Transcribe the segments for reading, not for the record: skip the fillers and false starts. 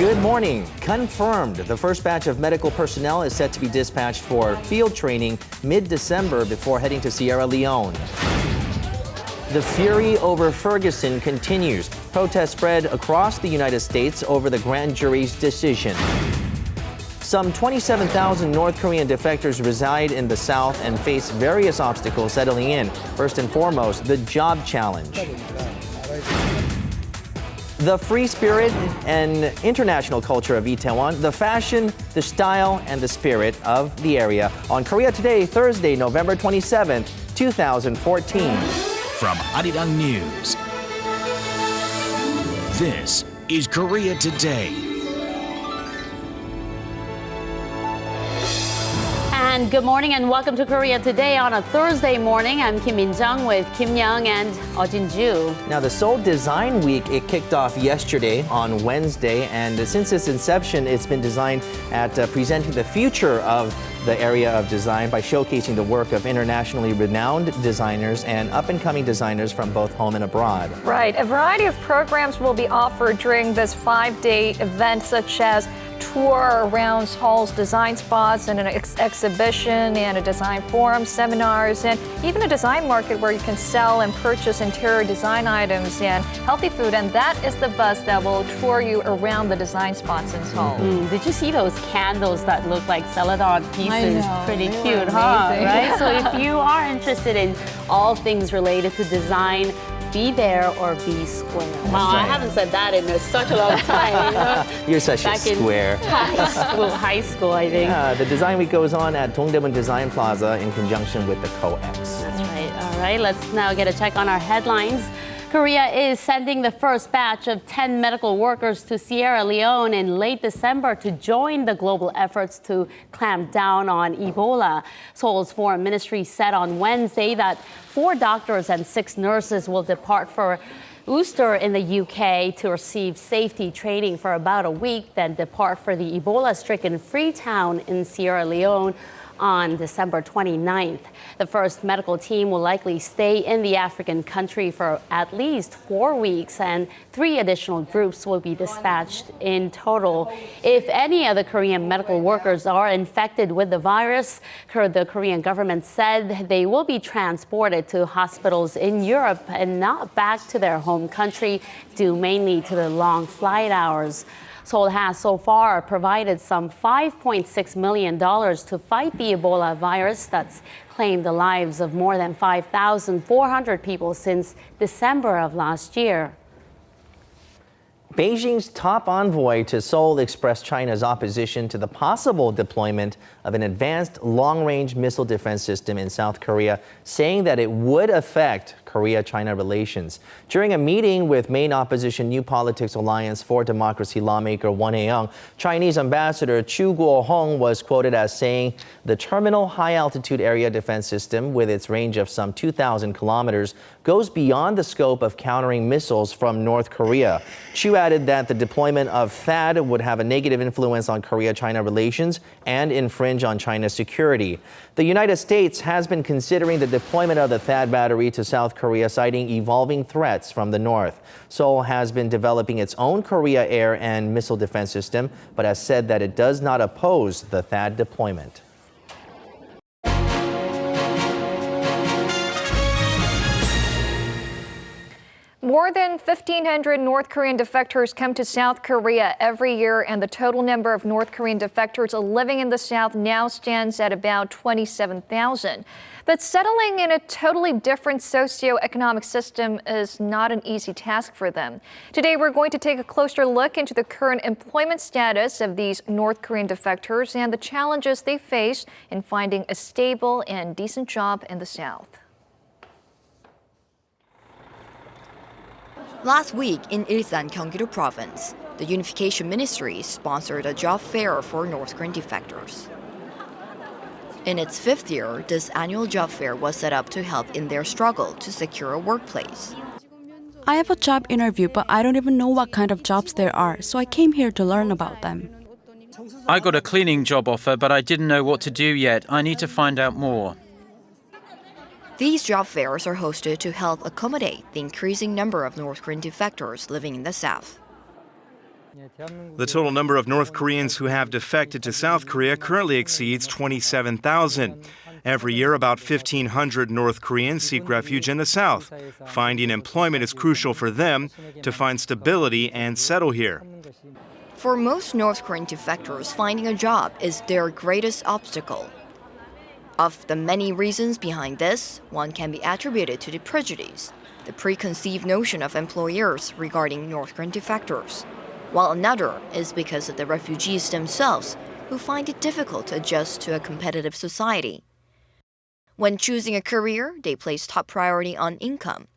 Good morning. Confirmed. The first batch of medical personnel is set to be dispatched for field training mid-December before heading to Sierra Leone. The fury over Ferguson continues. Protests spread across the United States over the grand jury's decision. Some 27,000 North Korean defectors reside in the South and face various obstacles settling in. First and foremost, the job challenge. The free spirit and international culture of Itaewon, the fashion, the style, and the spirit of the area. On Korea Today, Thursday, November 27th, 2014. From Arirang News, this is Korea Today. And good morning and welcome to Korea Today on a Thursday morning. I'm Kim Min-jung with Kim Young and Jin-ju. Now, the Seoul Design Week, it kicked off yesterday on Wednesday, and since its inception, it's been designed at presenting the future of the area of design by showcasing the work of internationally renowned designers and up-and-coming designers from both home and abroad. Right. A variety of programs will be offered during this 5-day event, such as tour around Seoul's design spots and an exhibition and a design forum, seminars, and even a design market where you can sell and purchase interior design items and healthy food. And that is the bus that will tour you around the design spots in Seoul. Did you see those candles that look like celadon pieces? I know. Pretty They cute, were huh? amazing. Right? So if you are interested in all things related to design, be there or be square. Wow, I haven't said that in such a long time. You're such Back a square. In high school, I think. Yeah, the Design Week goes on at Dongdaemun Design Plaza in conjunction with the COEX. That's right. All right, let's now get a check on our headlines. Korea is sending the first batch of 10 medical workers to Sierra Leone in late December to join the global efforts to clamp down on Ebola. Seoul's foreign ministry said on Wednesday that 4 doctors and 6 nurses will depart for Worcester in the UK to receive safety training for about a week, then depart for the Ebola-stricken Freetown in Sierra Leone on December 29th. The first medical team will likely stay in the African country for at least 4 weeks, and 3 additional groups will be dispatched in total. If any of the Korean medical workers are infected with the virus, the Korean government said they will be transported to hospitals in Europe and not back to their home country, due mainly to the long flight hours. Seoul has so far provided some $5.6 million to fight the Ebola virus that's claimed the lives of more than 5,400 people since December of last year. Beijing's top envoy to Seoul expressed China's opposition to the possible deployment of an advanced long-range missile defense system in South Korea, saying that it would affect Korea-China relations. During a meeting with main opposition New Politics Alliance for Democracy lawmaker Won Hae-young, Chinese Ambassador Chu Guo-hong was quoted as saying the terminal high-altitude area defense system, with its range of some 2,000 kilometers, goes beyond the scope of countering missiles from North Korea. Chu added that the deployment of THAAD would have a negative influence on Korea-China relations and infringe on China's security. The United States has been considering the deployment of the THAAD battery to South Korea, citing evolving threats from the north. Seoul has been developing its own Korea air and missile defense system, but has said that it does not oppose the THAAD deployment. More than 1,500 North Korean defectors come to South Korea every year, and the total number of North Korean defectors living in the South now stands at about 27,000. But settling in a totally different socioeconomic system is not an easy task for them. Today, we're going to take a closer look into the current employment status of these North Korean defectors and the challenges they face in finding a stable and decent job in the South. Last week in Ilsan, Gyeonggi-do Province, the Unification Ministry sponsored a job fair for North Korean defectors. In its 5th year, this annual job fair was set up to help in their struggle to secure a workplace. I have a job interview, but I don't even know what kind of jobs there are, so I came here to learn about them. I got a cleaning job offer, but I didn't know what to do yet. I need to find out more. These job fairs are hosted to help accommodate the increasing number of North Korean defectors living in the South. The total number of North Koreans who have defected to South Korea currently exceeds 27,000. Every year, about 1,500 North Koreans seek refuge in the South. Finding employment is crucial for them to find stability and settle here. For most North Korean defectors, finding a job is their greatest obstacle. Of the many reasons behind this, one can be attributed to the prejudice, the preconceived notion of employers regarding North Korean defectors, while another is because of the refugees themselves, who find it difficult to adjust to a competitive society. When choosing a career, they place top priority on income.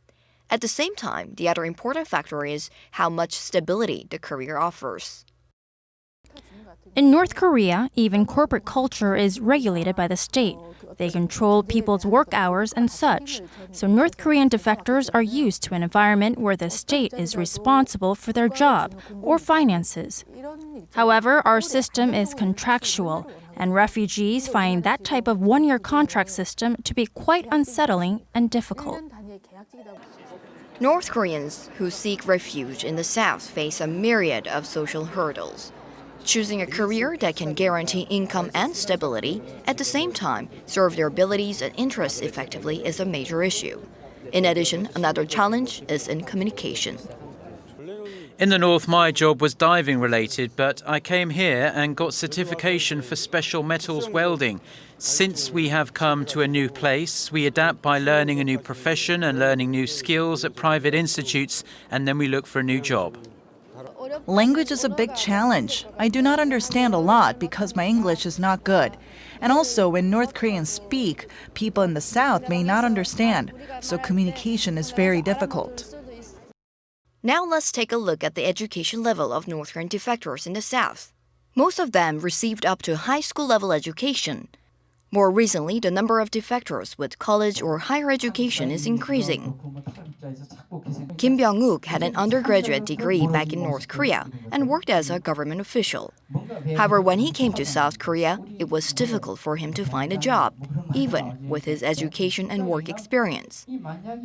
At the same time, the other important factor is how much stability the career offers. In North Korea, even corporate culture is regulated by the state. They control people's work hours and such. So North Korean defectors are used to an environment where the state is responsible for their job or finances. However, our system is contractual, and refugees find that type of one-year contract system to be quite unsettling and difficult. North Koreans who seek refuge in the South face a myriad of social hurdles. Choosing a career that can guarantee income and stability, at the same time serve their abilities and interests effectively is a major issue. In addition, another challenge is in communication. In the north, my job was diving related, but I came here and got certification for special metals welding. Since we have come to a new place, we adapt by learning a new profession and learning new skills at private institutes, and then we look for a new job. Language is a big challenge. I do not understand a lot because my English is not good. And also, when North Koreans speak, people in the South may not understand, so communication is very difficult. Now let's take a look at the education level of North Korean defectors in the South. Most of them received up to high school level education. More recently, the number of defectors with college or higher education is increasing. Kim Byung-wook had an undergraduate degree back in North Korea and worked as a government official. However, when he came to South Korea, it was difficult for him to find a job, even with his education and work experience.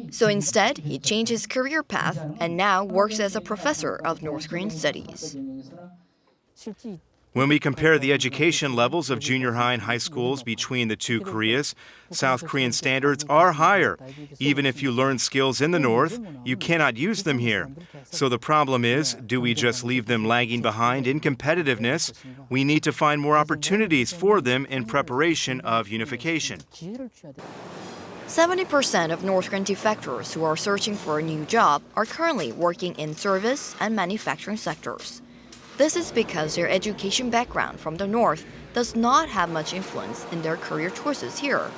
So instead, he changed his career path and now works as a professor of North Korean studies. When we compare the education levels of junior high and high schools between the two Koreas, South Korean standards are higher. Even if you learn skills in the North, you cannot use them here. So the problem is, do we just leave them lagging behind in competitiveness? We need to find more opportunities for them in preparation of unification. 70% of North Korean defectors who are searching for a new job are currently working in service and manufacturing sectors. This is because their education background from the North does not have much influence in their career choices here.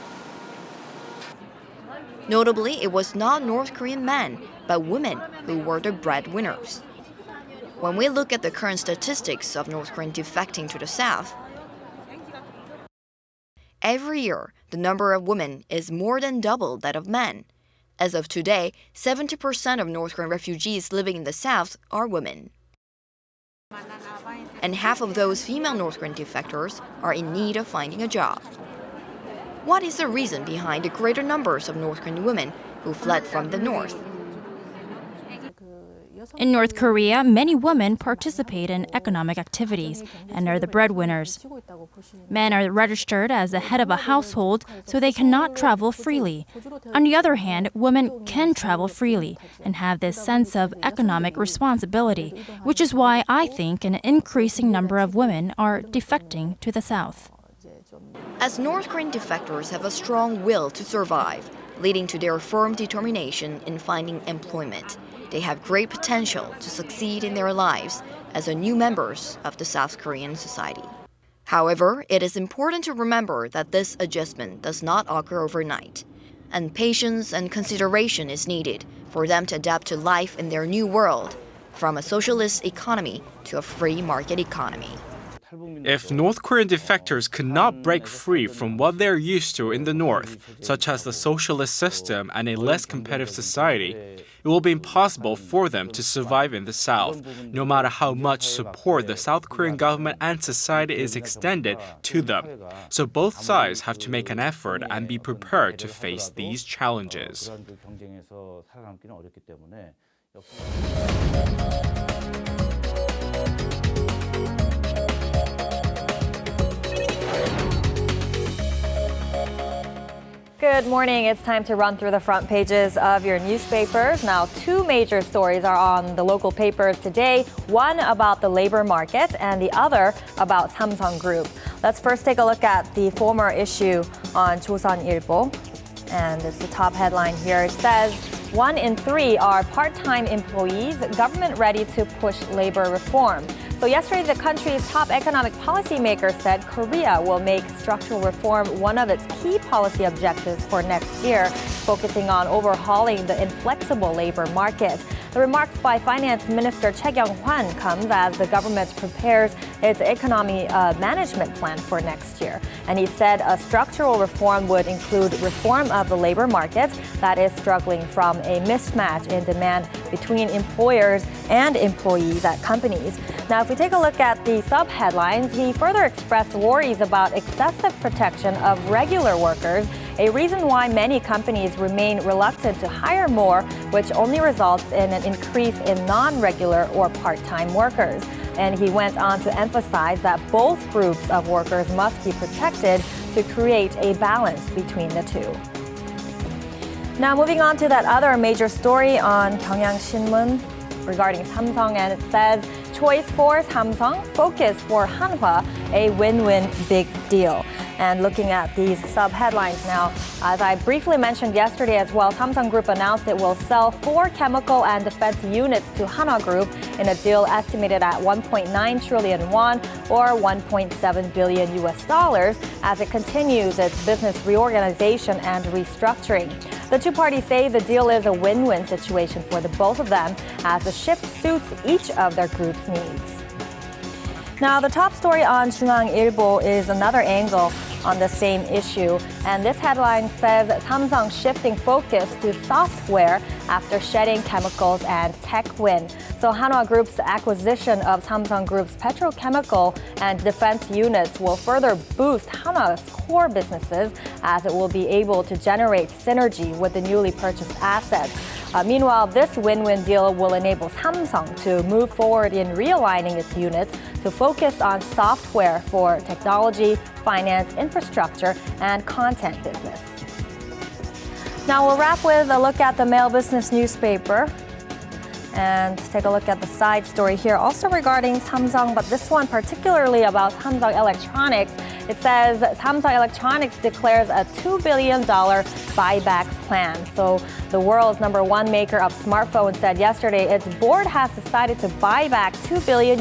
Notably, it was not North Korean men, but women who were the breadwinners. When we look at the current statistics of North Korean defecting to the South, every year, the number of women is more than double that of men. As of today, 70% of North Korean refugees living in the South are women. And half of those female North Korean defectors are in need of finding a job. What is the reason behind the greater numbers of North Korean women who fled from the North? In North Korea, many women participate in economic activities and are the breadwinners. Men are registered as the head of a household, so they cannot travel freely. On the other hand, women can travel freely and have this sense of economic responsibility, which is why I think an increasing number of women are defecting to the South. As North Korean defectors have a strong will to survive, leading to their firm determination in finding employment, they have great potential to succeed in their lives as a new members of the South Korean society. However, it is important to remember that this adjustment does not occur overnight, and patience and consideration is needed for them to adapt to life in their new world, from a socialist economy to a free market economy. If North Korean defectors could not break free from what they're used to in the North, such as the socialist system and a less competitive society, it will be impossible for them to survive in the South, no matter how much support the South Korean government and society is extended to them. So both sides have to make an effort and be prepared to face these challenges. Good morning. It's time to run through the front pages of your newspapers. Now, two major stories are on the local papers today. One about the labor market and the other about Samsung Group. Let's first take a look at the former issue on 조선일보. And it's the top headline here. It says, 1 in 3 are part-time employees, government ready to push labor reform. So yesterday, the country's top economic policymaker said Korea will make structural reform one of its key policy objectives for next year, focusing on overhauling the inflexible labor market. The remarks by Finance Minister Choi Kyung-hwan comes as the government prepares its economy management plan for next year. And he said a structural reform would include reform of the labor market that is struggling from a mismatch in demand between employers and employees at companies. Now, if we take a look at the sub-headlines, he further expressed worries about excessive protection of regular workers, a reason why many companies remain reluctant to hire more, which only results in an increase in non-regular or part-time workers. And he went on to emphasize that both groups of workers must be protected to create a balance between the two. Now, moving on to that other major story on 경향신문 regarding Samsung, and it says, choice for Samsung, focus for Hanwha, a win-win big deal. And looking at these sub-headlines now, as I briefly mentioned yesterday as well, Samsung Group announced it will sell 4 chemical and defense units to Hanwha Group in a deal estimated at 1.9 trillion won or $1.7 billion as it continues its business reorganization and restructuring. The two parties say the deal is a win-win situation for the both of them as the shift suits each of their group's needs. Now, the top story on 중앙일보 is another angle on the same issue. And this headline says Samsung shifting focus to software after shedding chemicals and tech win. So Hanwha Group's acquisition of Samsung Group's petrochemical and defense units will further boost Hanwha's core businesses as it will be able to generate synergy with the newly purchased assets. Meanwhile, this win-win deal will enable Samsung to move forward in realigning its units to focus on software for technology, finance, infrastructure, and content business. Now we'll wrap with a look at the Mail Business newspaper and take a look at the side story here, also regarding Samsung, but this one particularly about Samsung Electronics. It says Samsung Electronics declares a $2 billion buyback plan. So the world's #1 maker of smartphones said yesterday its board has decided to buy back $2 billion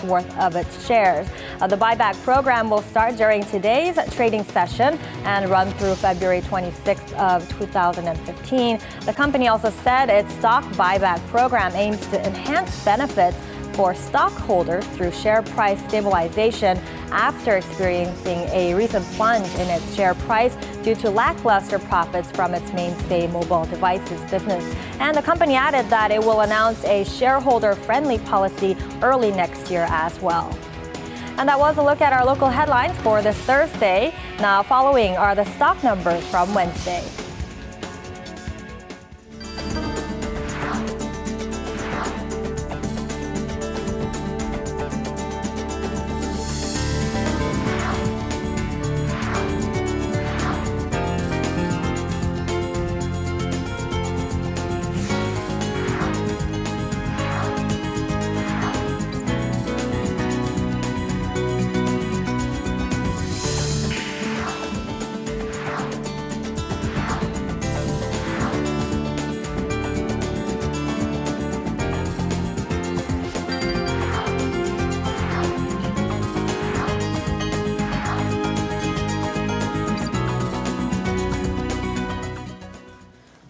worth of its shares. The buyback program will start during today's trading session and run through February 26th of 2015. The company also said its stock buyback program aims to enhance benefits for stockholders through share price stabilization after experiencing a recent plunge in its share price due to lackluster profits from its mainstay mobile devices business. And the company added that it will announce a shareholder-friendly policy early next year as well. And that was a look at our local headlines for this Thursday. Now following are the stock numbers from Wednesday.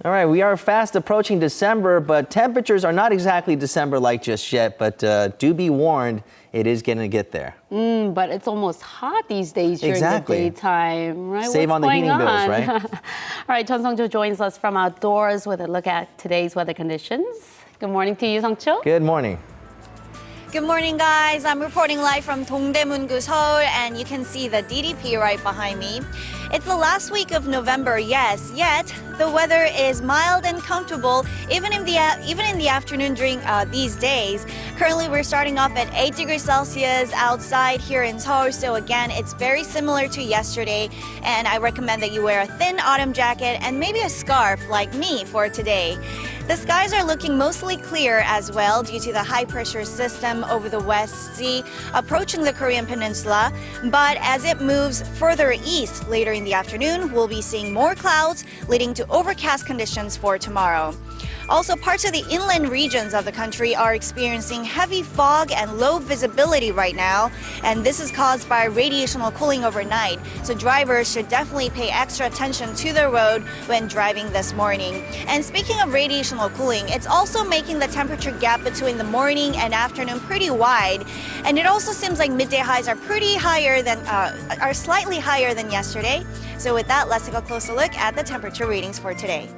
All right, we are fast approaching December, but temperatures are not exactly December-like just yet, but do be warned, it is going to get there. But it's almost hot these days during the daytime, right? Save on the heating bills, right? All right, Chun Sung-cho joins us from outdoors with a look at today's weather conditions. Good morning to you, Sung-cho. Good morning. Good morning, guys. I'm reporting live from Dongdaemun-gu, Seoul, and you can see the DDP right behind me. It's the last week of November, yes, yet the weather is mild and comfortable even in the afternoon during these days. Currently, we're starting off at 8 degrees Celsius outside here in Seoul, so again, it's very similar to yesterday, and I recommend that you wear a thin autumn jacket and maybe a scarf like me for today. The skies are looking mostly clear as well due to the high-pressure system over the West Sea approaching the Korean peninsula, but as it moves further east later in the afternoon, we'll be seeing more clouds, leading to overcast conditions for tomorrow. Also, parts of the inland regions of the country are experiencing heavy fog and low visibility right now, and this is caused by radiational cooling overnight. So drivers should definitely pay extra attention to the road when driving this morning. And speaking of radiational cooling, it's also making the temperature gap between the morning and afternoon pretty wide. And it also seems like midday highs are slightly higher than yesterday. So with that, let's take a closer look at the temperature readings for today.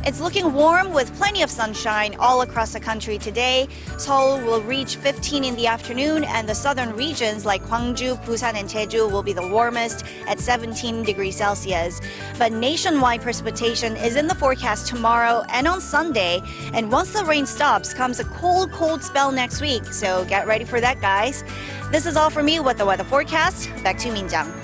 It's looking warm with plenty of sunshine all across the country today. Seoul will reach 15 in the afternoon, and the southern regions like Gwangju, Busan, and Jeju will be the warmest at 17 degrees Celsius. But nationwide precipitation is in the forecast tomorrow and on Sunday. And once the rain stops, comes a cold spell next week. So get ready for that, guys. This is all for me with the weather forecast. Back to Minjang.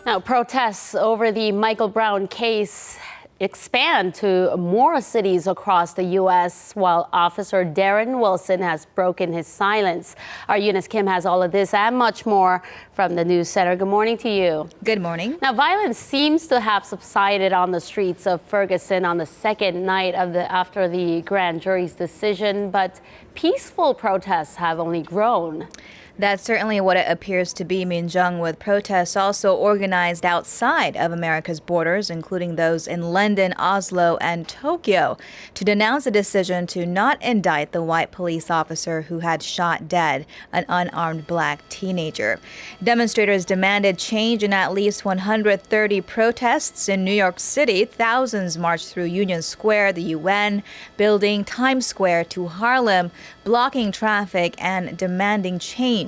Now, protests over the Michael Brown case expand to more cities across the U.S., while Officer Darren Wilson has broken his silence. Our Eunice Kim has all of this and much more from the News Center. Good morning to you. Good morning. Now, violence seems to have subsided on the streets of Ferguson on the second night after the grand jury's decision, but peaceful protests have only grown. That's certainly what it appears to be, Min-jung, with protests also organized outside of America's borders, including those in London, Oslo, and Tokyo, to denounce the decision to not indict the white police officer who had shot dead an unarmed black teenager. Demonstrators demanded change in at least 130 protests in New York City. Thousands marched through Union Square, the UN building, Times Square to Harlem, blocking traffic and demanding change.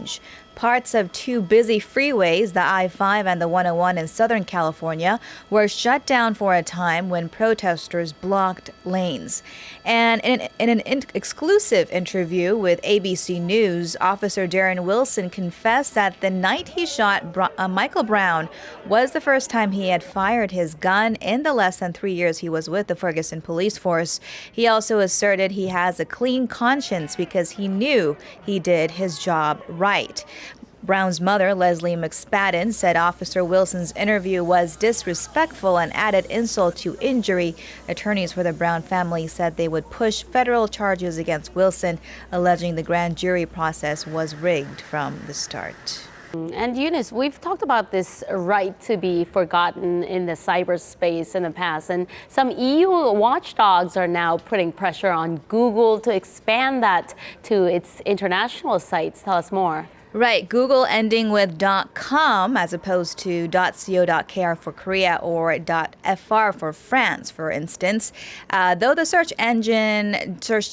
Parts of two busy freeways, the I-5 and the 101 in Southern California, were shut down for a time when protesters blocked lanes. And in an exclusive interview with ABC News, Officer Darren Wilson confessed that the night he shot Michael Brown was the first time he had fired his gun in the less than 3 years he was with the Ferguson police force. He also asserted he has a clean conscience because he knew he did his job right. Brown's mother, Leslie McSpadden, said Officer Wilson's interview was disrespectful and added insult to injury. Attorneys for the Brown family said they would push federal charges against Wilson, alleging the grand jury process was rigged from the start. And Eunice, we've talked about this right to be forgotten in the cyberspace in the past, and some EU watchdogs are now putting pressure on Google to expand that to its international sites. Tell us more. Right. Google ending with .com as opposed to .co.kr for Korea or .fr for France, for instance. Though the search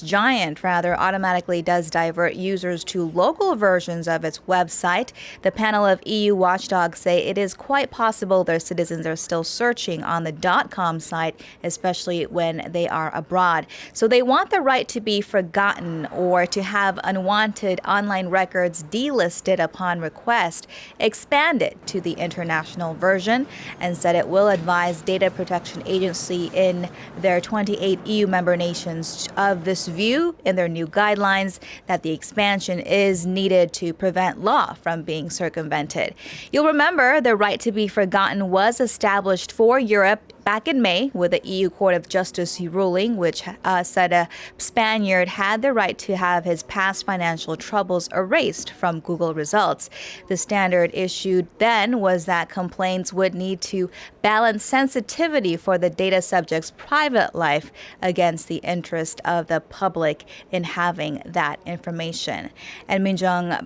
giant automatically does divert users to local versions of its website, the panel of EU watchdogs say it is quite possible their citizens are still searching on the .com site, especially when they are abroad. So they want the right to be forgotten or to have unwanted online records delisted upon request, expanded to the international version, and said it will advise Data Protection Agency in their 28 EU member nations of this view in their new guidelines, that the expansion is needed to prevent law from being circumvented. You'll remember the right to be forgotten was established for Europe back in May with the EU Court of Justice ruling, which said a Spaniard had the right to have his past financial troubles erased from Google results. The standard issued then was that complaints would need to balance sensitivity for the data subject's private life against the interest of the public in having that information. And Min-jung,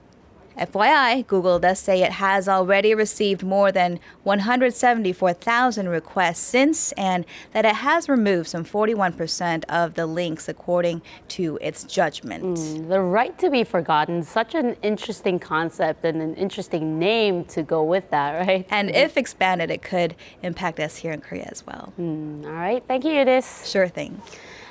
FYI, Google does say it has already received more than 174,000 requests since, and that it has removed some 41% of the links according to its judgment. The right to be forgotten, such an interesting concept and an interesting name to go with that, right? And if expanded, it could impact us here in Korea as well. All right, thank you, Eunice. Sure thing.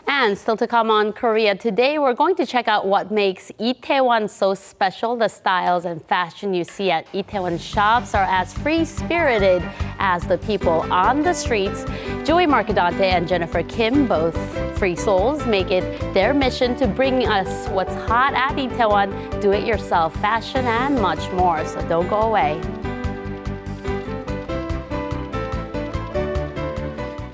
And still to come on Korea today, we're going to check out what makes Itaewon so special. The styles and fashion you see at Itaewon shops are as free-spirited as the people on the streets. Joey Marcadante and Jeniffer Kim, both free souls, make it their mission to bring us what's hot at Itaewon, do-it-yourself fashion, and much more. So don't go away.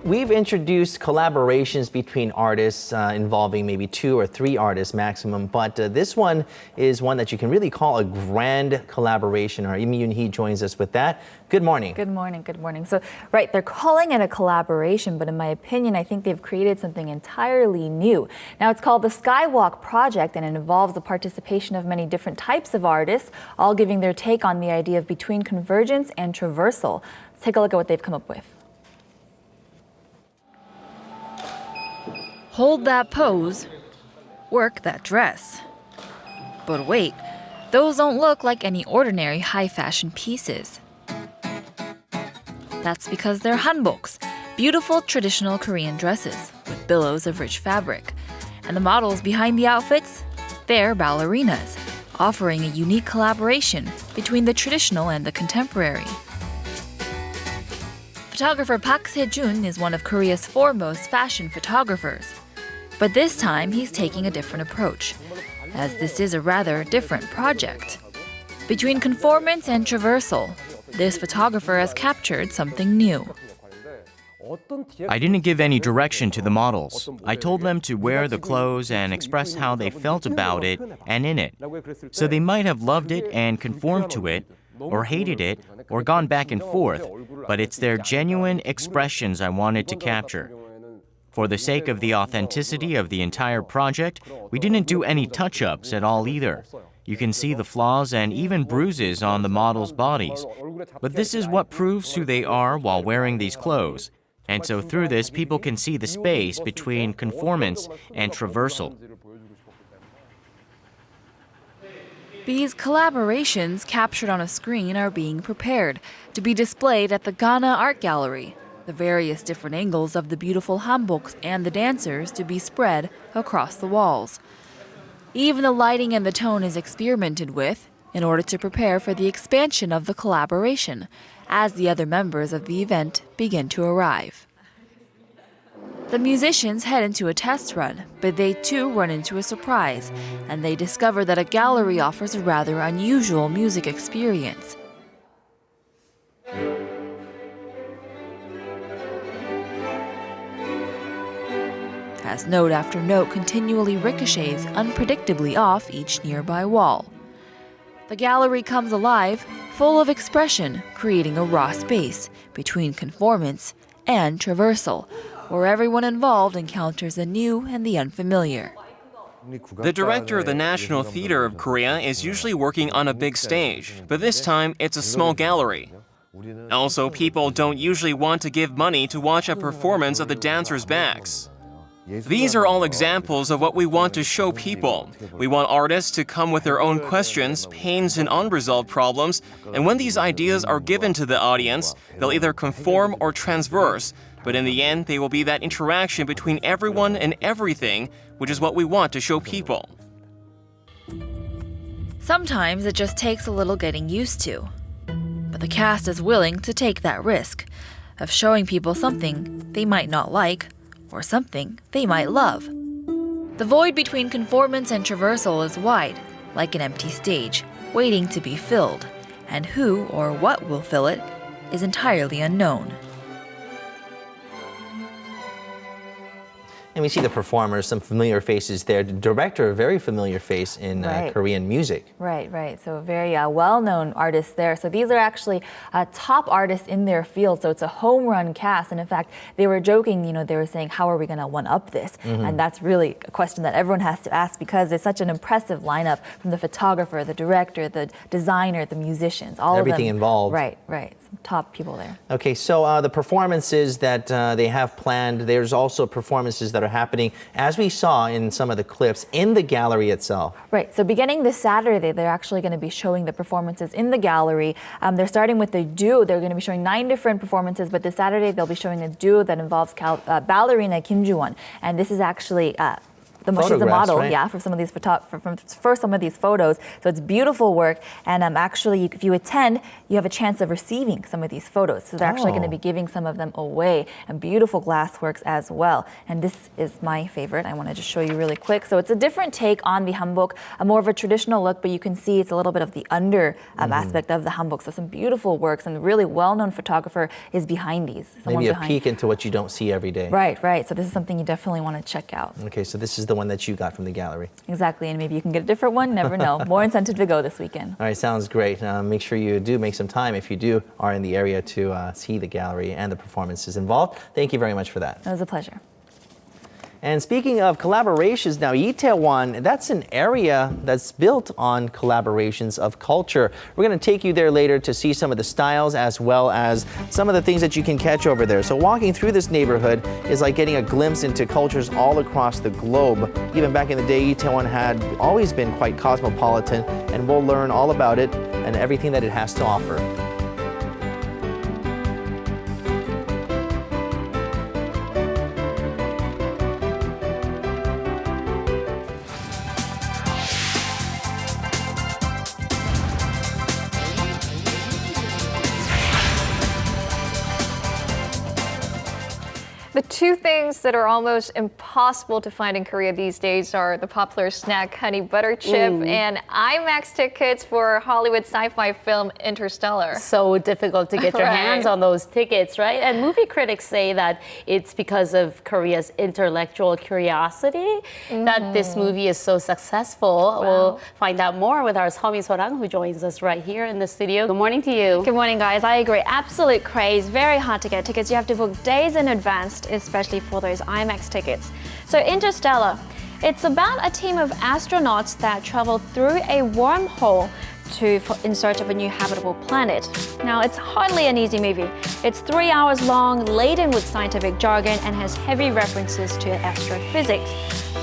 We've introduced collaborations between artists involving maybe 2 or 3 artists maximum, but this one is one that you can really call a grand collaboration. Our Im Yoon-hee joins us with that. Good morning. Good morning, good morning. So, right, they're calling it a collaboration, but in my opinion, I think they've created something entirely new. Now, it's called the Skywalk Project, and it involves the participation of many different types of artists, all giving their take on the idea of between convergence and traversal. Let's take a look at what they've come up with. Hold that pose, work that dress. But wait, those don't look like any ordinary high-fashion pieces. That's because they're hanboks, beautiful traditional Korean dresses with billows of rich fabric. And the models behind the outfits? They're ballerinas, offering a unique collaboration between the traditional and the contemporary. Photographer Park Se-jun is one of Korea's foremost fashion photographers. But this time, he's taking a different approach, as this is a rather different project. Between conformance and traversal, this photographer has captured something new. I didn't give any direction to the models. I told them to wear the clothes and express how they felt about it and in it. So they might have loved it and conformed to it, or hated it, or gone back and forth, but it's their genuine expressions I wanted to capture. For the sake of the authenticity of the entire project, we didn't do any touch-ups at all either. You can see the flaws and even bruises on the models' bodies. But this is what proves who they are while wearing these clothes. And so through this, people can see the space between conformance and traversal. These collaborations captured on a screen are being prepared to be displayed at the Ghana Art Gallery. The various different angles of the beautiful hanboks and the dancers to be spread across the walls. Even the lighting and the tone is experimented with in order to prepare for the expansion of the collaboration as the other members of the event begin to arrive. The musicians head into a test run, but they too run into a surprise, and they discover that a gallery offers a rather unusual music experience. As note after note continually ricochets unpredictably off each nearby wall. The gallery comes alive, full of expression, creating a raw space between conformance and traversal, where everyone involved encounters the new and the unfamiliar. The director of the National Theatre of Korea is usually working on a big stage, but this time it's a small gallery. Also, people don't usually want to give money to watch a performance of the dancers' backs. These are all examples of what we want to show people. We want artists to come with their own questions, pains, and unresolved problems, and when these ideas are given to the audience, they'll either conform or transverse, but in the end, they will be that interaction between everyone and everything, which is what we want to show people. Sometimes it just takes a little getting used to. But the cast is willing to take that risk of showing people something they might not like, or something they might love. The void between conformance and traversal is wide, like an empty stage, waiting to be filled, and who or what will fill it is entirely unknown. And we see the performers, some familiar faces there. The director, a very familiar face in Korean music. Right. So very well-known artists there. So these are actually top artists in their field. So it's a home run cast. And in fact, they were joking, they were saying, how are we going to one-up this? And that's really a question that everyone has to ask because it's such an impressive lineup from the photographer, the director, the designer, the musicians, all Everything of them. involved. Right. Some top people there. Okay, so the performances that they have planned, there's also performances that are happening, as we saw in some of the clips, in the gallery itself. Right, so beginning this Saturday, they're actually going to be showing the performances in the gallery. They're starting with the duo. They're going to be showing 9 different performances, but this Saturday they'll be showing a duo that involves ballerina Kim Ju-won. And this is actually she's a model, right? for some of these for some of these photos. So it's beautiful work, and actually, if you attend, you have a chance of receiving some of these photos. So they're actually going to be giving some of them away, and beautiful glass works as well. And this is my favorite. I want to just show you really quick. So it's a different take on the hanbok, a more of a traditional look, but you can see it's a little bit of the under aspect of the hanbok. So some beautiful works, and a really well-known photographer is behind these. Maybe a peek into what you don't see every day. Right. So this is something you definitely want to check out. Okay, so this is the one that you got from the gallery. Exactly, and maybe you can get a different one, never know. More incentive to go this weekend. All right, sounds great. Make sure you do make some time if you are in the area to see the gallery and the performances involved. Thank you very much for that. It was a pleasure. And speaking of collaborations, now Itaewon, that's an area that's built on collaborations of culture. We're going to take you there later to see some of the styles as well as some of the things that you can catch over there. So walking through this neighborhood is like getting a glimpse into cultures all across the globe. Even back in the day, Itaewon had always been quite cosmopolitan, and we'll learn all about it and everything that it has to offer. The two things that are almost impossible to find in Korea these days are the popular snack honey butter chip and IMAX tickets for Hollywood sci-fi film Interstellar. So difficult to get your hands on those tickets, right? And movie critics say that it's because of Korea's intellectual curiosity that this movie is so successful. We'll find out more with our Seomi Sorang, who joins us right here in the studio. Good morning to you. Good morning, guys. I agree. Absolute craze. Very hard to get tickets. You have to book days in advance, especially for those IMAX tickets. So Interstellar, it's about a team of astronauts that travel through a wormhole in search of a new habitable planet. Now, it's hardly an easy movie. It's 3 hours long, laden with scientific jargon, and has heavy references to astrophysics.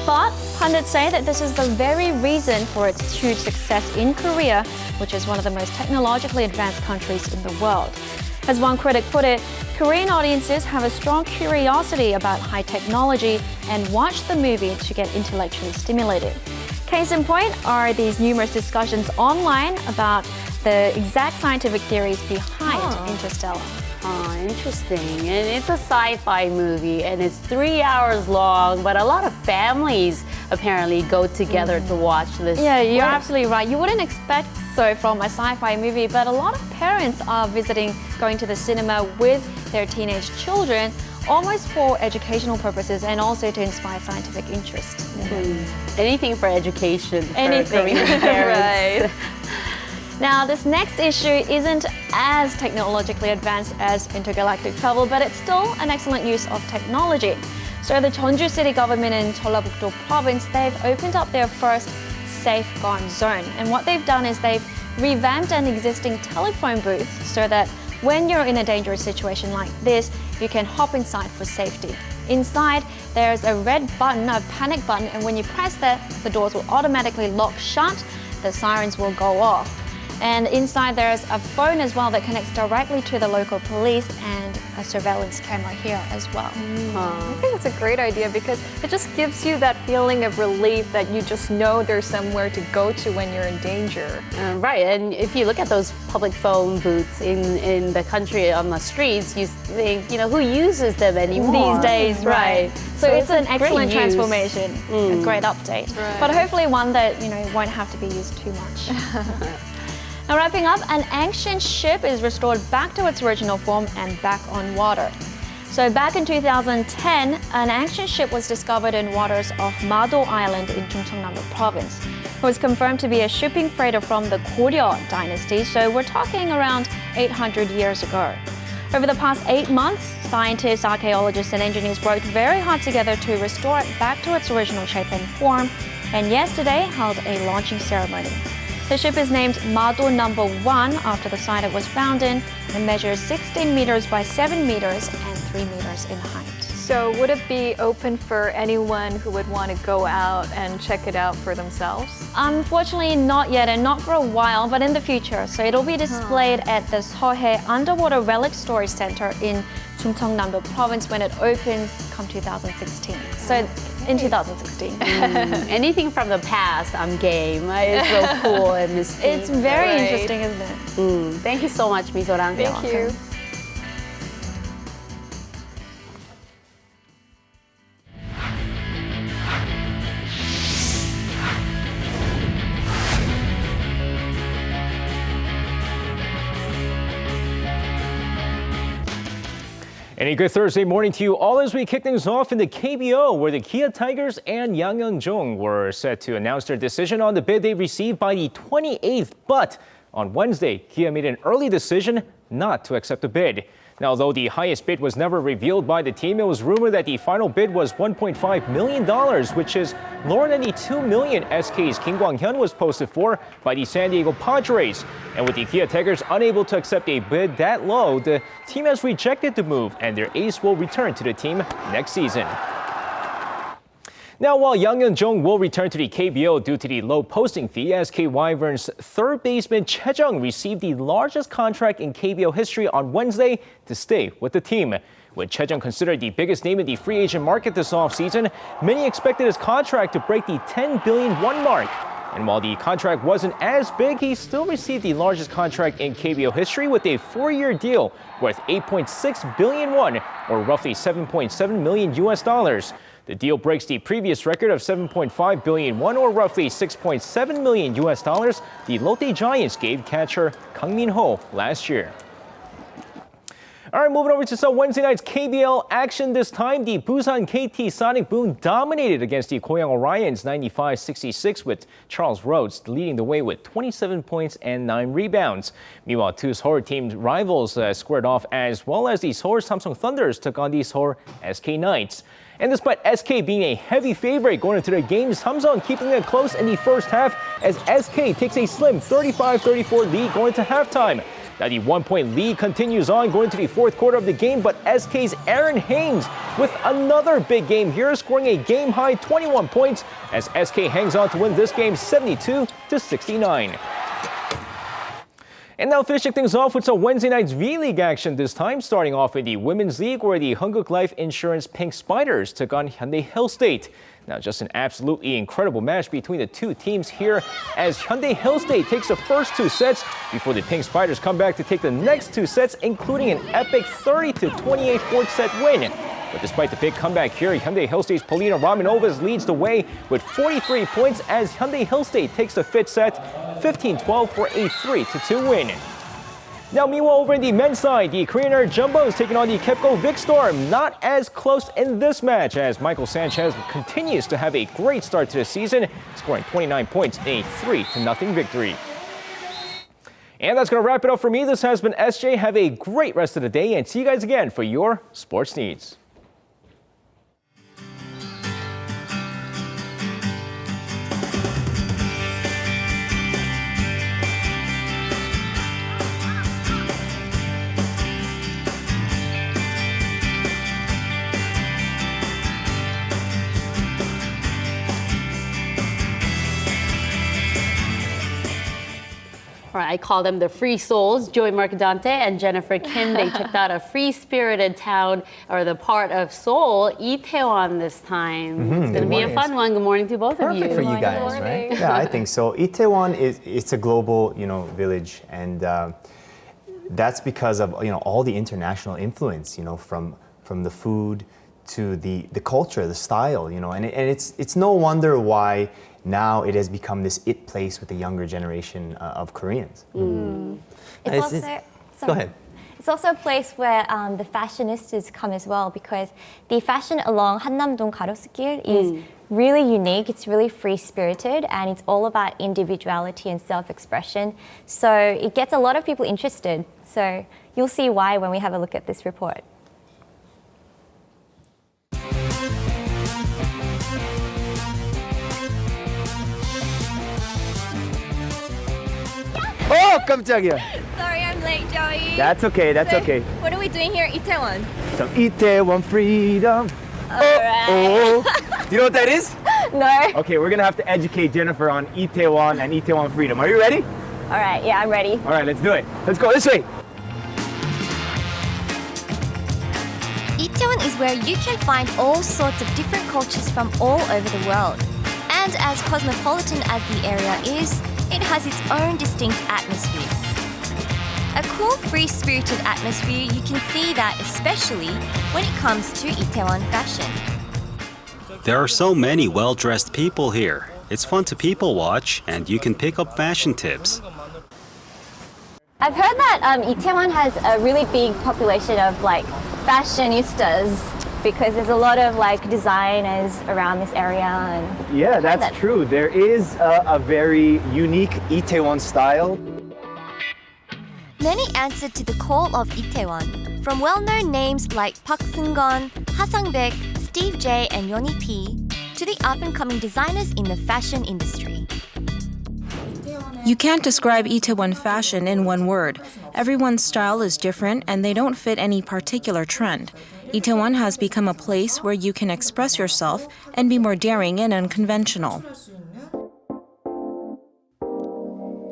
But pundits say that this is the very reason for its huge success in Korea, which is one of the most technologically advanced countries in the world. As one critic put it, Korean audiences have a strong curiosity about high technology and watch the movie to get intellectually stimulated. Case in point are these numerous discussions online about the exact scientific theories behind Interstellar. Oh, interesting. And it's a sci-fi movie, and it's 3 hours long, but a lot of families apparently go together to watch this. Yeah, you're absolutely right. You wouldn't expect so from a sci-fi movie, but a lot of parents are going to the cinema with their teenage children, almost for educational purposes and also to inspire scientific interest. Anything for education. Anything. For Korean parents. Right. Now, this next issue isn't as technologically advanced as intergalactic travel, but it's still an excellent use of technology. So the Jeonju City government in Jeollabuk-do province, they've opened up their first safe gone zone. And what they've done is they've revamped an existing telephone booth so that when you're in a dangerous situation like this, you can hop inside for safety. Inside, there's a red button, a panic button, and when you press that, the doors will automatically lock shut, the sirens will go off. And inside there's a phone as well that connects directly to the local police and a surveillance camera here as well. I think it's a great idea because it just gives you that feeling of relief that you just know there's somewhere to go to when you're in danger. Right, and if you look at those public phone booths in the country on the streets, you think, who uses them anymore? These days, right. So it's an excellent transformation, a great update. Right. But hopefully one that, won't have to be used too much. Now, wrapping up, an ancient ship is restored back to its original form and back on water. So back in 2010, an ancient ship was discovered in waters of Mado Island in Chungcheongnam Province. It was confirmed to be a shipping freighter from the Goryeo dynasty, so we're talking around 800 years ago. Over the past 8 months, scientists, archaeologists, and engineers worked very hard together to restore it back to its original shape and form, and yesterday held a launching ceremony. The ship is named Mado No. 1 after the site it was found in and measures 16 meters by 7 meters and 3 meters in height. So would it be open for anyone who would want to go out and check it out for themselves? Unfortunately, not yet and not for a while, but in the future. So it'll be displayed at the Seoul Underwater Relic Storage Center in Chungcheongnam Province when it opens come 2016. So in 2016. Anything from the past, I'm game. It's so cool and mystique. It's very interesting, isn't it? Thank you so much, Misorang. Thank you. And a good Thursday morning to you all as we kick things off in the KBO, where the Kia Tigers and Yangnyeong were set to announce their decision on the bid they received by the 28th. But on Wednesday, Kia made an early decision not to accept the bid. Now, though the highest bid was never revealed by the team, it was rumored that the final bid was $1.5 million, which is lower than the $2 million SK's Kim Kwang-hyun was posted for by the San Diego Padres. And with the Kia Tigers unable to accept a bid that low, the team has rejected the move, and their ace will return to the team next season. Now, while Yangnyeong will return to the KBO due to the low posting fee, SK Wyvern's third baseman Choi Jung received the largest contract in KBO history on Wednesday to stay with the team. With Choi Jung considered the biggest name in the free agent market this offseason, many expected his contract to break the 10 billion won mark. And while the contract wasn't as big, he still received the largest contract in KBO history with a 4-year deal worth 8.6 billion won, or roughly 7.7 million US dollars. The deal breaks the previous record of 7.5 billion won, or roughly 6.7 million US dollars, the Lotte Giants gave catcher Kang Min-ho last year. All right, moving over to some Wednesday night's KBL action. This time, the Busan KT Sonic Boom dominated against the Goyang Orions 95-66, with Charles Rhodes leading the way with 27 points and 9 rebounds. Meanwhile, two Seoul team rivals squared off, as well as the Seoul Samsung Thunders took on the Seoul SK Knights. And despite SK being a heavy favorite going into the game, Samsung keeping it close in the first half as SK takes a slim 35-34 lead going to halftime. Now the 1-point lead continues on going to the fourth quarter of the game, but SK's Aaron Haynes with another big game here, scoring a game-high 21 points as SK hangs on to win this game 72-69. And now finishing things off with some Wednesday night's V-League action, this time starting off in the Women's League, where the Hunguk Life Insurance Pink Spiders took on Hyundai Hill State. Now, just an absolutely incredible match between the two teams here, as Hyundai Hill State takes the first 2 sets before the Pink Spiders come back to take the next 2 sets, including an epic 30-28 fourth set win. But despite the big comeback here, Hyundai Hill State's Polina Romanovas leads the way with 43 points as Hyundai Hill State takes the fifth set 15-12 for a 3-2 win. Now, meanwhile, over in the men's side, the Korean Air Jumbos taking on the KEPCO Vic Storm. Not as close in this match as Michael Sanchez continues to have a great start to the season, scoring 29 points in a 3-0 victory. And that's going to wrap it up for me. This has been SJ. Have a great rest of the day and see you guys again for your sports needs. I call them the free souls. Joy Mercadante and Jeniffer Kim, they checked out a free-spirited town, or the part of Seoul, Itaewon this time. It's going to be a fun one. Good morning to both of you. Perfect for you guys, right? Yeah, I think so. Itaewon it's a global, village, and that's because of all the international influence, from the food to the culture, the style, and it's no wonder why now it has become this it place with the younger generation of Koreans. Go ahead. It's also a place where the fashionistas come as well, because the fashion along Hannam-dong 가로수길 is really unique. It's really free-spirited, and it's all about individuality and self-expression. So it gets a lot of people interested. So you'll see why when we have a look at this report. Oh, 깜짝이야. Sorry, I'm late, Joey. That's okay, that's okay. What are we doing here at Itaewon? Some Itaewon freedom. Alright. Oh. Do you know what that is? No. Okay, we're gonna have to educate Jennifer on Itaewon and Itaewon freedom. Are you ready? Alright, yeah, I'm ready. All right, let's do it. Let's go this way. Itaewon is where you can find all sorts of different cultures from all over the world. And as cosmopolitan as the area is, it has its own distinct atmosphere. A cool, free-spirited atmosphere, you can see that especially when it comes to Itaewon Fashion. There are so many well-dressed people here. It's fun to people watch, and you can pick up fashion tips. I've heard that Itaewon has a really big population of like fashionistas, because there's a lot of like designers around this area. And Yeah, that's true. There is a very unique Itaewon style. Many answered to the call of Itaewon, from well-known names like Park Seung-gon, Ha Sang-baek, Steve J, and Yeonhee P, to the up-and-coming designers in the fashion industry. You can't describe Itaewon fashion in one word. Everyone's style is different and they don't fit any particular trend. Itaewon has become a place where you can express yourself and be more daring and unconventional.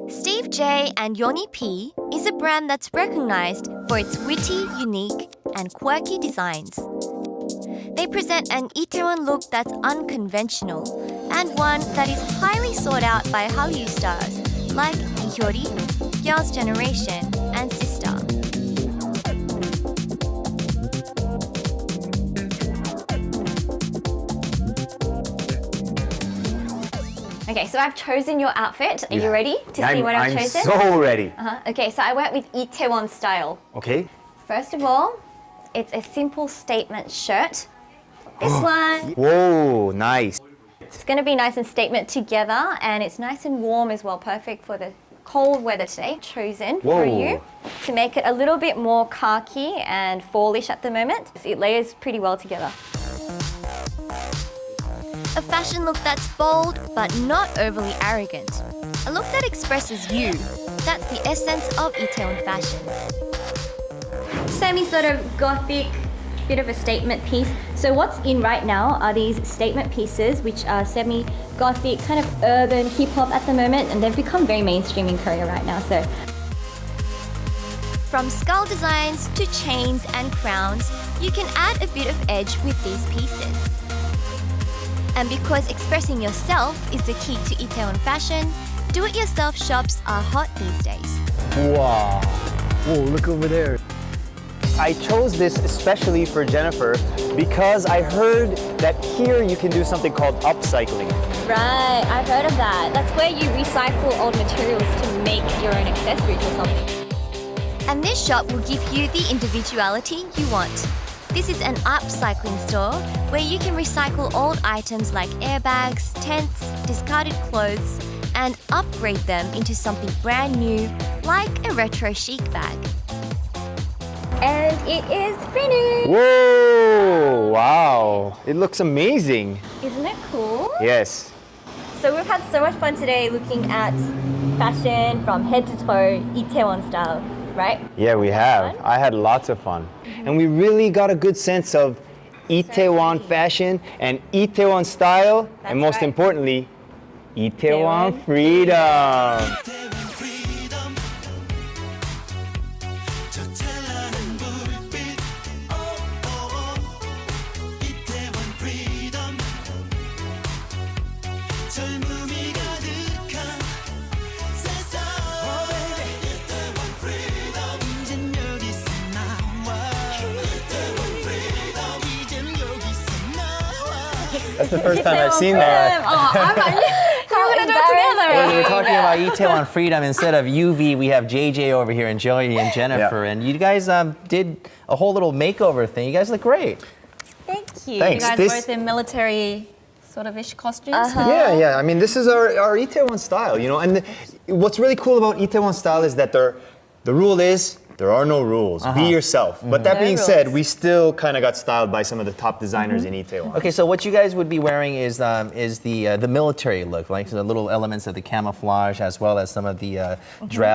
Steve J and Yeonhee P is a brand that's recognized for its witty, unique, and quirky designs. They present an Itaewon look that's unconventional and one that is highly sought out by Hallyu stars like Hyori, Girls' Generation, and Sister. Okay, so I've chosen your outfit. Are you ready to see what I've chosen? I'm so ready. Okay, so I went with Itaewon style. Okay. First of all, it's a simple statement shirt. This one. Whoa, nice. It's going to be nice and statement together, and it's nice and warm as well, perfect for the cold weather today. Chosen for you to make it a little bit more khaki and fallish at the moment. It layers pretty well together. A fashion look that's bold but not overly arrogant. A look that expresses you. That's the essence of Itaewon Fashion. Semi sort of gothic, bit of a statement piece. So what's in right now are these statement pieces, which are semi-gothic, kind of urban hip-hop at the moment, and they've become very mainstream in Korea right now. So from skull designs to chains and crowns, you can add a bit of edge with these pieces. And because expressing yourself is the key to Itaewon Fashion, do-it-yourself shops are hot these days. Wow. Whoa, look over there. I chose this especially for Jennifer because I heard that here you can do something called upcycling. right, I've heard of that. That's where you recycle old materials to make your own accessories or something. And this shop will give you the individuality you want. This is an upcycling store where you can recycle old items like airbags, tents, discarded clothes, and upgrade them into something brand new, like a retro chic bag. And it is finished! Whoa, wow. It looks amazing. Isn't it cool? Yes. So we've had so much fun today looking at fashion from head to toe, Itaewon style, right? Yeah, we have. I had lots of fun. And we really got a good sense of Itaewon fashion and Itaewon style, and most importantly, Itaewon freedom. That's the first time I've seen that. How gonna do it together? We're talking about Itaewon Freedom. Instead of UV, we have JJ over here and Joey and Jennifer. And you guys did a whole little makeover thing. You guys look great. Thank you. Thanks. You guys This- both in military sort of ish costumes. Yeah. I mean, this is our Itaewon style, you know. And what's really cool about Itaewon style is that the rule is there are no rules. Be yourself. But that being said, we still kind of got styled by some of the top designers in Itaewon. Okay, so what you guys would be wearing is the military look, like the little elements of the camouflage, as well as some of the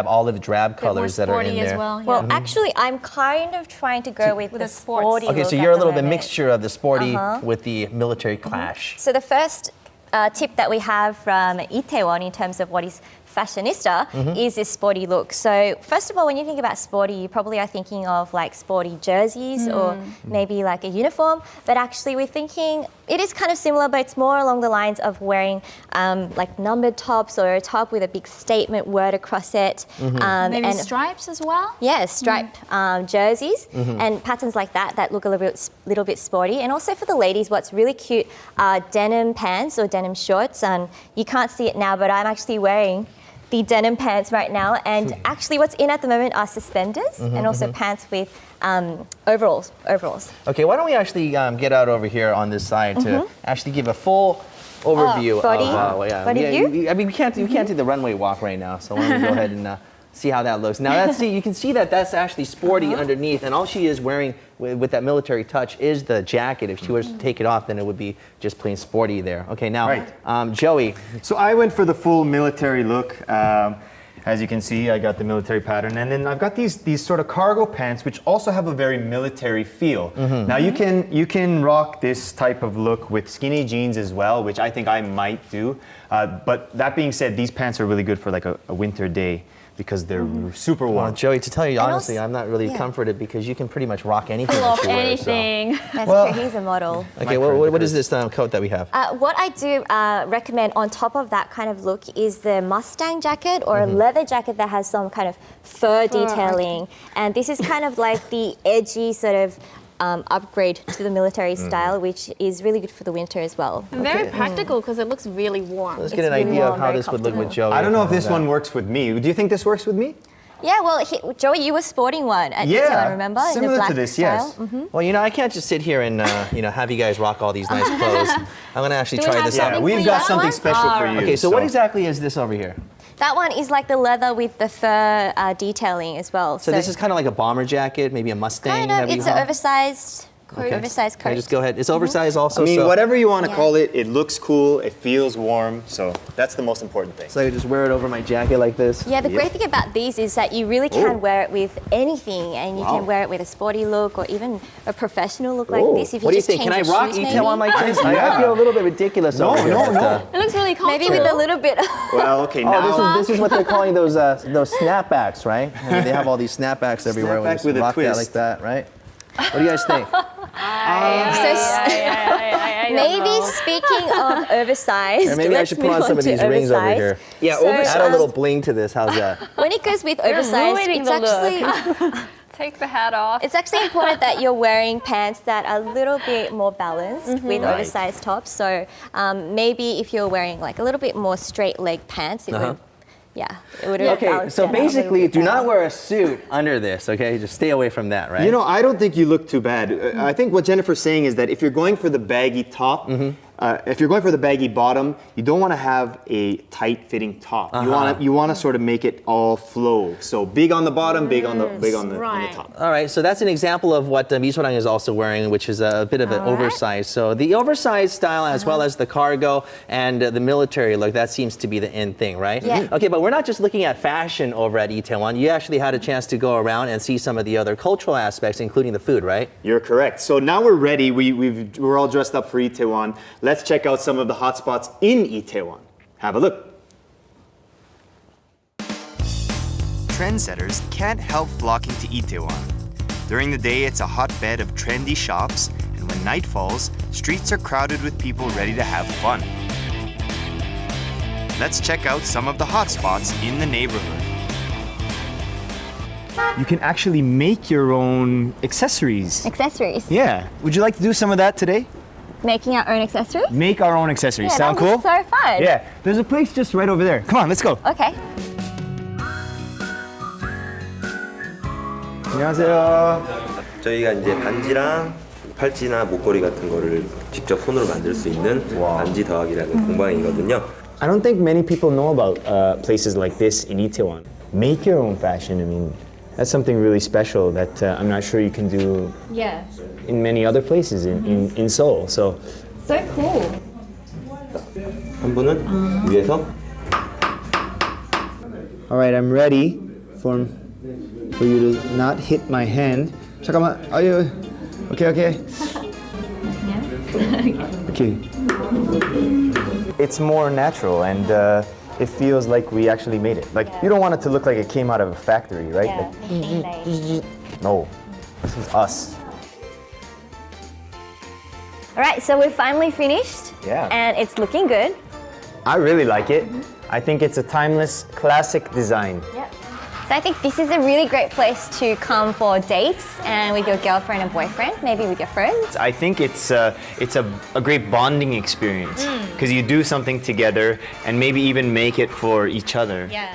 olive drab colors that are in there. Well, actually, I'm kind of trying to go with the sporty Okay, look so at you're a the little bit moment. mixture of the sporty with the military clash. So the first tip that we have from Itaewon in terms of what is fashionista is this sporty look. So first of all, when you think about sporty, you probably are thinking of like sporty jerseys or maybe like a uniform. But actually we're thinking it is kind of similar, but it's more along the lines of wearing like numbered tops or a top with a big statement word across it. Maybe and stripes as well? Yeah, striped jerseys and patterns like that look a little bit sporty. And also for the ladies, what's really cute are denim pants or denim shorts. You can't see it now, but I'm actually wearing the denim pants right now. And actually what's in at the moment are suspenders and also pants with overalls. Okay, why don't we actually get out over here on this side to actually give a full overview body view? I mean, we can't do the runway walk right now, so why don't we go ahead and see how that looks. Now you can see that's actually sporty underneath, and all she is wearing with that military touch is the jacket. If she was to take it off, then it would be just plain sporty there. Okay, now Joey. So I went for the full military look. As you can see, I got the military pattern, and then I've got these sort of cargo pants, which also have a very military feel. Now you can rock this type of look with skinny jeans as well, which I think I might do. But that being said, these pants are really good for like a winter day, because they're super warm. Well, Joey, to tell you honestly, I'm not really comforted because you can pretty much rock anything Pull that off you wear. anything. That's true, he's a model. Okay, what is this coat that we have? What I do recommend on top of that kind of look is the Mustang jacket or a leather jacket that has some kind of fur detailing. And this is kind of like the edgy sort of upgrade to the military style, which is really good for the winter as well. And very practical because it looks really warm. Let's get an idea of how this would look with Joey. I don't know if this one works with me. Do you think this works with me? Yeah, well, Joey, you were sporting one at Itaewon, remember? Similar in the black to this, style. yes. Well, I can't just sit here and have you guys rock all these nice clothes. I'm gonna actually try this out. We've got something special for you. Okay, so what exactly is this over here? That one is like the leather with the fur detailing as well. So this is kind of like a bomber jacket, maybe a Mustang. Kind of, it's an oversized oversized coat. Okay, just go ahead. It's oversized also. I mean, whatever you want to call it, it looks cool, it feels warm, so that's the most important thing. So I just wear it over my jacket like this? Yeah, the great thing about these is that you really can wear it with anything, and you can wear it with a sporty look or even a a look like this. If you What do you just think? Can I change rock your shoes, Itaewon maybe. like this? I feel a little bit ridiculous over here. It looks really comfortable. Maybe with a little bit. Well, okay, now. Oh, this is what they're calling those snapbacks, right? I mean, they have all these snapbacks everywhere. Snapback when you with a rock that twist. like that, right? What do you guys think? Maybe speaking of oversized, Or maybe I should put on some of these rings over here. Yeah, Add a little bling to this. How's that? When it goes with oversized, ruining it's the look. actually Take the hat off. it's actually important that you're wearing pants that are a little bit more balanced with oversized tops. So maybe if you're wearing like a little bit more straight leg pants, it would. Yeah, it would have Okay, balanced so it out a little basically, bit do not better. wear a suit under this, okay? Just stay away from that, right? You know, I don't think you look too bad. I think what Jennifer's saying is that if you're going for the baggy top, if you're going for the baggy bottom, you don't want to have a tight-fitting top. You want to sort of make it all flow. So big on the bottom, big on the top. All right, so that's an example of what Misorang is also wearing, which is a bit of an oversized. So the oversized style, as well as the cargo and the military look, that seems to be the in thing, right? Yeah. Okay, but we're not just looking at fashion over at Itaewon. You actually had a chance to go around and see some of the other cultural aspects, including the food, right? You're correct. So now we're ready. We're all dressed up for Itaewon. Let's check out some of the hot spots in Itaewon. Have a look. Trendsetters can't help flocking to Itaewon. During the day, it's a hotbed of trendy shops, and when night falls, streets are crowded with people ready to have fun. Let's check out some of the hot spots in the neighborhood. You can actually make your own accessories. Accessories. Yeah. Would you like to do some of that today? making our own accessories? Make our own accessories. Yeah, Sound that cool? was so fun. Yeah. There's a place just right over there. Come on, let's go. Okay. 안녕하세요. 저희가 이제 반지랑 팔찌나 목걸이 같은 거를 직접 손으로 만들 수 있는 반지 더하기라는 공방이거든요. I don't think many people know about places like this in Itaewon. Make your own fashion. I mean, that's something really special that I'm not sure you can do Yeah. in many other places in Seoul. So cool. 한 분은 위에서. all right, I'm ready for you to not hit my hand. 잠깐만. 아유. Okay. Okay. It's more natural and it feels like we actually made it. Like you don't want it to look like it came out of a factory, right? Like, no, this is us. All right, so we're finally finished. Yeah. And it's looking good. I really like it. I think it's a timeless, classic design. Yeah. So I think this is a really great place to come for dates and with your girlfriend and boyfriend, maybe with your friends. I think it's a great bonding experience because you do something together and maybe even make it for each other. Yeah.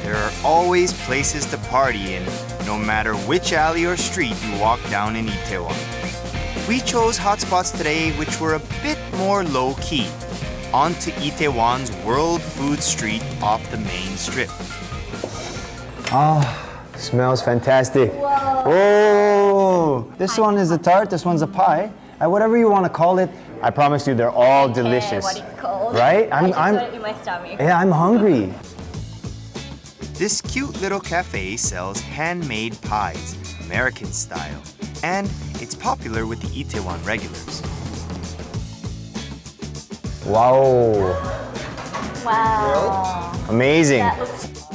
There are always places to party in, no matter which alley or street you walk down in Itaewon. We chose hotspots today which were a bit more low-key. On to Itaewon's World Food Street off the main strip. Ah, smells fantastic. Oh, this one is a tart, this one's a pie. Whatever you want to call it, I promise you they're all delicious. What it's called. Right? I just got it in my stomach. Yeah, I'm hungry. This cute little cafe sells handmade pies, American style, and it's popular with the Itaewon regulars. Wow. Wow. Amazing.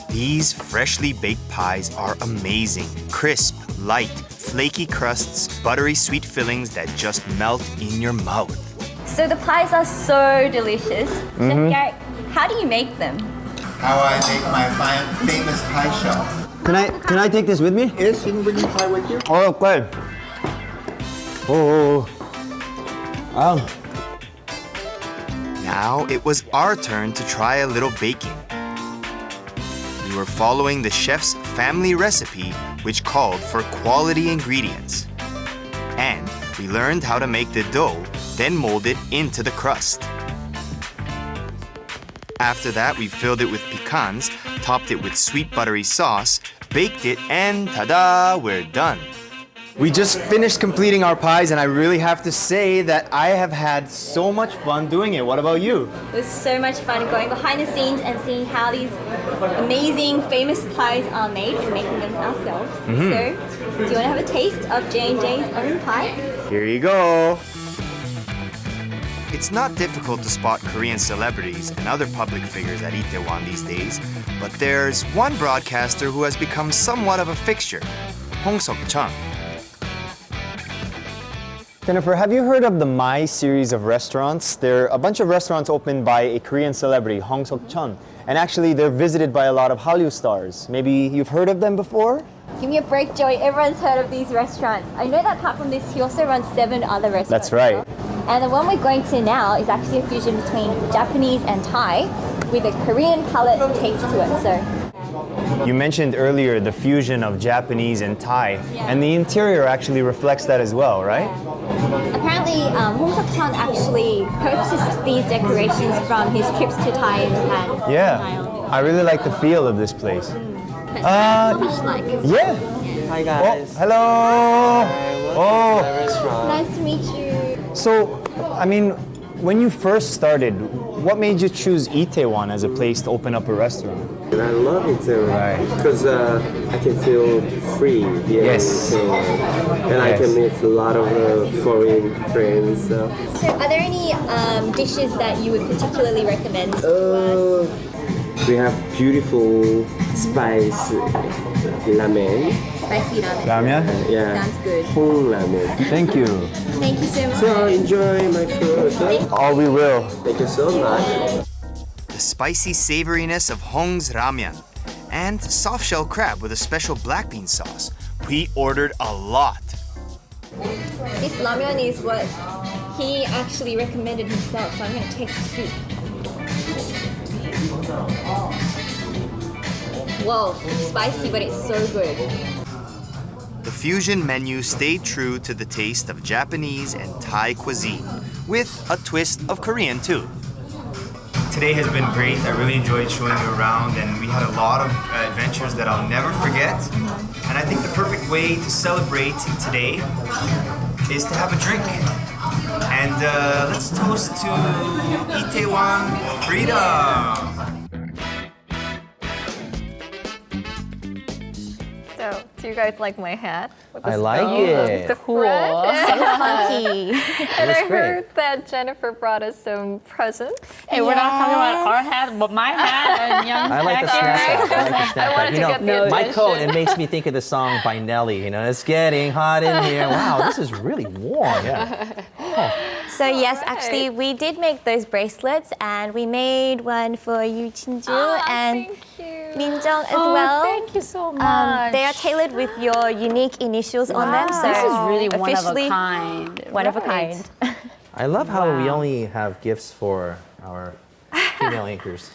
These freshly baked pies are amazing. Crisp, light, flaky crusts, buttery sweet fillings that just melt in your mouth. So the pies are so delicious. Chef Garrett, how do you make them? How I make my famous pie shell. Can I take this with me? Yes, you can bring the pie with you. Oh, okay. Now it was our turn to try a little baking. We were following the chef's family recipe, which called for quality ingredients. And we learned how to make the dough, then mold it into the crust. After that, we filled it with pecans, topped it with sweet buttery sauce, baked it, and ta-da, we're done. We just finished completing our pies, and I really have to say that I have had so much fun doing it. What about you? It was so much fun going behind the scenes and seeing how these amazing, famous pies are made and making them ourselves. So, do you want to have a taste of J&J's own pie? Here you go. It's not difficult to spot Korean celebrities and other public figures at Itaewon these days, but there's one broadcaster who has become somewhat of a fixture, Hong Seok-chun. Jeniffer, have you heard of the My series of restaurants? They're a bunch of restaurants opened by a Korean celebrity, Hong Seok-chun. And actually, they're visited by a lot of Hallyu stars. Maybe you've heard of them before? Give me a break, Joey. Everyone's heard of these restaurants. I know that apart from this, he also runs 7 other restaurants. That's right. And the one we're going to now is actually a fusion between Japanese and Thai with a Korean palate taste to it. So. You mentioned earlier the fusion of Japanese and Thai, and the interior actually reflects that as well, right? Apparently, Hong Seok-chun actually purchased these decorations from his trips to Thai and Japan. Yeah, I really like the feel of this place. Like. Yeah. Hi guys. Oh, hello. Oh. Nice to meet you. So, I mean, when you first started, what made you choose Itaewon as a place to open up a restaurant? And I love Itaewon because I can feel free here in Itaewon, and I can meet a lot of foreign friends. So are there any dishes that you would particularly recommend to us? We have beautiful spice ramen. Spicy ramen. Ramen? Yeah. Sounds good. Hong ramen. Thank you. Thank you so much. So enjoy my food. Oh, we will. Thank you so much. The spicy savouriness of Hong's ramyeon and soft shell crab with a special black bean sauce. We ordered a lot. This ramyeon is what he actually recommended himself, so I'm going to taste the soup. Whoa, it's spicy, but it's so good. The fusion menu stayed true to the taste of Japanese and Thai cuisine, with a twist of Korean too. Today has been great. I really enjoyed showing you around, and we had a lot of adventures that I'll never forget. And I think the perfect way to celebrate today is to have a drink. And let's toast to Itaewon freedom. So, do you guys like my hat? I like it. The Cool. funky. And I great. heard that Jennifer brought us some presents. Hey, we're not talking about our hat, but my hat and young I like the snapback. I like the snapback. wanted to get the my attention. coat, it makes me think of the song by Nelly. It's getting hot in here. Wow, this is really warm. So yes, actually, we did make those bracelets, and we made one for you, Chinju, and Minjung as well. Thank you so much. They are tailored with your unique initials on them. So This is really one of a officially kind. One of a kind. I love how we only have gifts for our female anchors.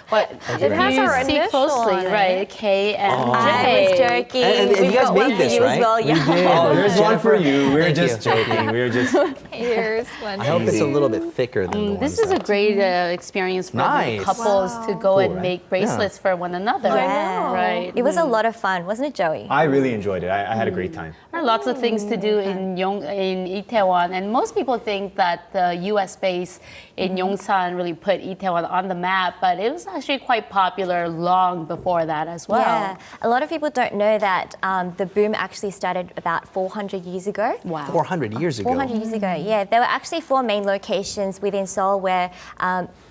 But It has you our see initial closely, on it. right? K and Oh. J. I was joking. And you We've guys got one made for this, you right? as well. We Yeah. did. Oh, there's one for you. We're Thank just you. joking. We're just. Here's one. I hope it's a little bit thicker than the This ones is a that- great experience for Nice. couples to go Cool, and right? make bracelets for one another. Yeah. Right. It was a lot of fun, wasn't it, Joey? I really enjoyed it. I had a great time. There are lots of things to do in Itaewon, and most people think that the U.S. base in Yongsan really put Itaewon on the map, but it was actually quite popular long before that as well. Yeah, a lot of people don't know that the boom actually started about 400 years ago. Wow. 400 years ago. 400 years ago, yeah. There were actually 4 main locations within Seoul where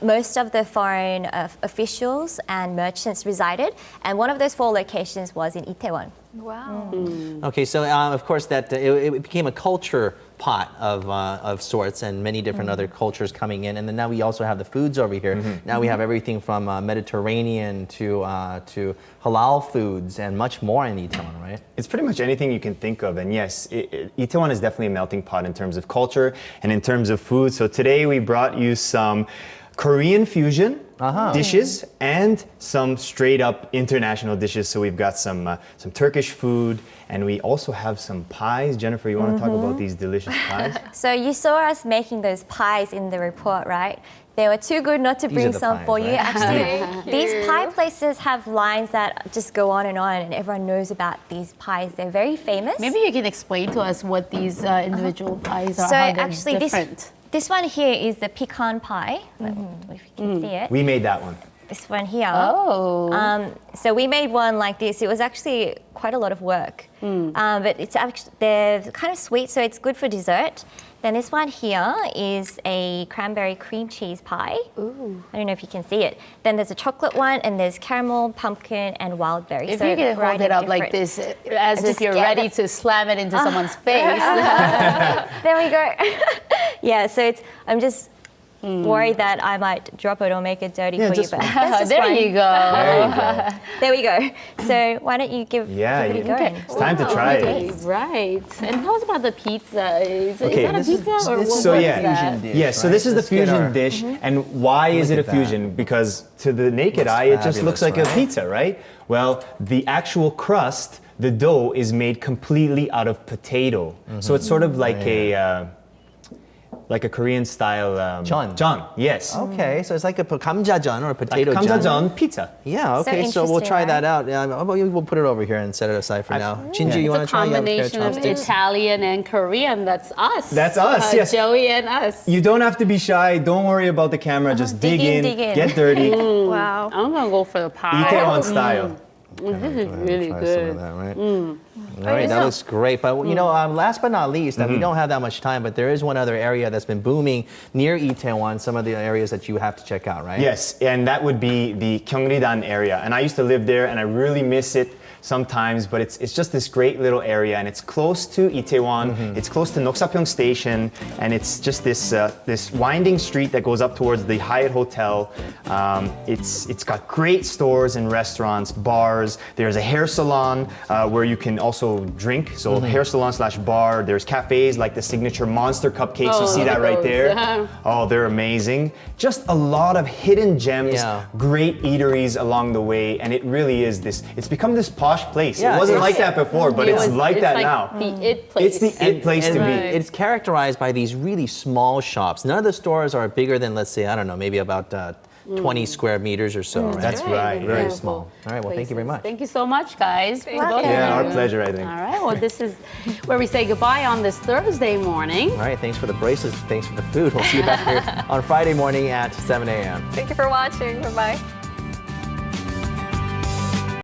most of the foreign officials and merchants resided, and one of those 4 locations was in Itaewon. Wow. Okay, so of course that it became a culture pot of sorts, and many different other cultures coming in, and then now we also have the foods over here. Now we have everything from Mediterranean to halal foods and much more in Itaewon, right? It's pretty much anything you can think of. And yes, Itaewon is definitely a melting pot in terms of culture and in terms of food. So today we brought you some Korean fusion dishes and some straight up international dishes. So we've got some Turkish food, and we also have some pies. Jennifer, you want to talk about these delicious pies? So you saw us making those pies in the report, right? They were too good not to These are bring the some pies, for you. right? Actually, these pie places have lines that just go on, and everyone knows about these pies. They're very famous. Maybe you can explain to us what these individual pies are, So how they're actually, different. this one here is the pecan pie. If you can see it. We made that one. This one here. Oh. So we made one like this. It was actually quite a lot of work, but it's actually they're kind of sweet, so it's good for dessert. Then this one here is a cranberry cream cheese pie. Ooh. I don't know if you can see it. Then there's a chocolate one, and there's caramel, pumpkin, and wild berry. If so you can hold variety it of up like different- this, as if just you're get ready it. to slam it into someone's face. There we go. Yeah, so I'm just worried that I might drop it or make it dirty for you. just But fine. that's just There fine. you go. There we go. So why don't you give it a go? It's time to try it. Right. And tell us about the pizza. Is Okay. that a pizza or what So is yeah, that? yeah. So this is the fusion dish, and why is it a fusion? Because to the naked eye, it just looks like a pizza, right? Well, the actual crust, the dough, is made completely out of potato. So it's sort of like a Korean style jeon. Yes. Okay, so it's like a kamjajeon or a potato like jeon. kamjajeon pizza. Yeah, okay, so we'll try that out. We'll put it over here and set it aside for now. Jinju, you want to try? You have a pair Combination of chopsticks? Italian and Korean. That's us. That's us, yes. Joey and us. You don't have to be shy. Don't worry about the camera. Just dig in, get dirty. Wow. I'm gonna go for the pie. Itaewon style. This is really Try good. some of that, right? All right, that looks great. But last but not least, we don't have that much time, but there is one other area that's been booming near Itaewon. Some of the areas that you have to check out, right? Yes, and that would be the Gyeongridan area. And I used to live there, and I really miss it. sometimes, but it's just this great little area, and it's close to Itaewon. It's close to Noksapyeong Station, and it's just this this winding street that goes up towards the Hyatt Hotel. It's got great stores and restaurants, bars. There's a hair salon where you can also drink. So hair salon / bar. There's cafes like the signature Monster cupcakes. You see that right there. Oh, they're amazing. Just a lot of hidden gems, great eateries along the way, and it really is this. It's become this posh place. It wasn't like that before, but it's like that now. The it place. It's the it place to be. It's characterized by these really small shops. None of the stores are bigger than, let's say, I don't know, maybe about 20 square meters or so. Right? That's right. Very small. All right, well, thank you very much. Thank you so much, guys. Yeah, our pleasure, I think. All right, well, this is where we say goodbye on this Thursday morning. All right, thanks for the bracelets. Thanks for the food. We'll see you back here on Friday morning at 7 a.m. Thank you for watching. Bye-bye.